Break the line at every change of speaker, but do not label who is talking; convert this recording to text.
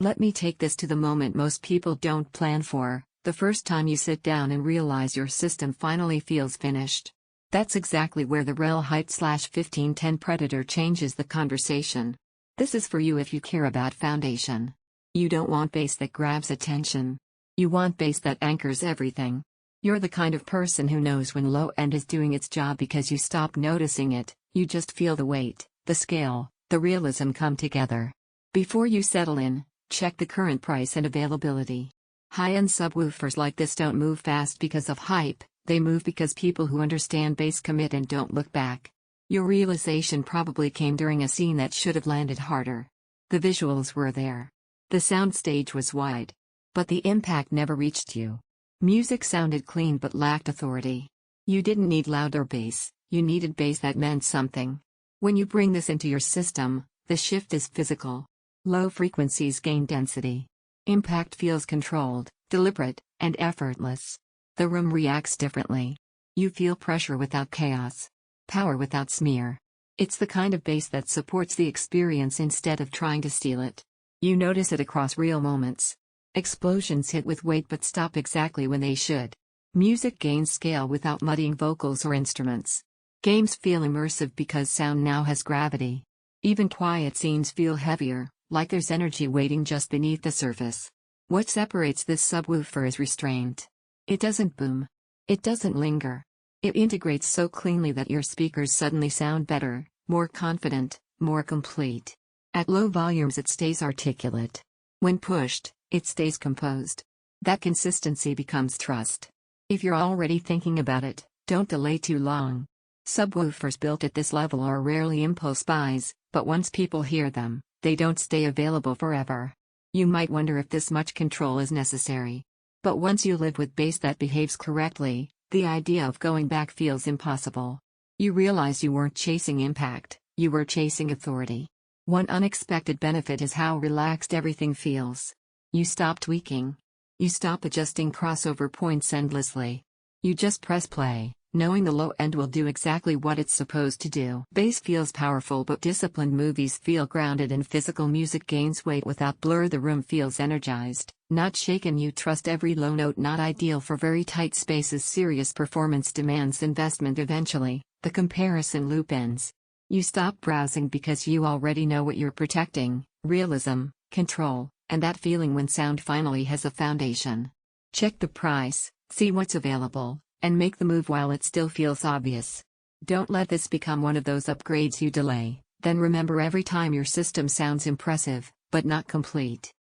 Let me take this to the moment most people don't plan for, the first time you sit down and realize your system finally feels finished. That's exactly where the REL HT/1510 Predator changes the conversation. This is for you if you care about foundation. You don't want bass that grabs attention. You want bass that anchors everything. You're the kind of person who knows when low end is doing its job because you stop noticing it, you just feel the weight, the scale, the realism come together. Before you settle in, check the current price and availability. High-end subwoofers like this don't move fast because of hype, they move because people who understand bass commit and don't look back. Your realization probably came during a scene that should have landed harder. The visuals were there. The soundstage was wide. But the impact never reached you. Music sounded clean but lacked authority. You didn't need louder bass, you needed bass that meant something. When you bring this into your system, the shift is physical. Low frequencies gain density. Impact feels controlled, deliberate, and effortless. The room reacts differently. You feel pressure without chaos. Power without smear. It's the kind of bass that supports the experience instead of trying to steal it. You notice it across real moments. Explosions hit with weight but stop exactly when they should. Music gains scale without muddying vocals or instruments. Games feel immersive because sound now has gravity. Even quiet scenes feel heavier, like there's energy waiting just beneath the surface. What separates this subwoofer is restraint. It doesn't boom. It doesn't linger. It integrates so cleanly that your speakers suddenly sound better, more confident, more complete. At low volumes it stays articulate. When pushed, it stays composed. That consistency becomes trust. If you're already thinking about it, don't delay too long. Subwoofers built at this level are rarely impulse buys, but once people hear them, they don't stay available forever. You might wonder if this much control is necessary. But once you live with bass that behaves correctly, the idea of going back feels impossible. You realize you weren't chasing impact, you were chasing authority. One unexpected benefit is how relaxed everything feels. You stop tweaking. You stop adjusting crossover points endlessly. You just press play, knowing the low end will do exactly what it's supposed to do. Bass feels powerful but disciplined movies feel grounded and physical music gains weight without blur. The room feels energized, not shaken. You trust every low note. Not ideal for very tight spaces. Serious performance demands investment. Eventually, the comparison loop ends. You stop browsing because you already know what you're protecting: realism, control, and that feeling when sound finally has a foundation. Check the price, see what's available, and make the move while it still feels obvious. Don't let this become one of those upgrades you delay. Then remember, every time your system sounds impressive, but not complete.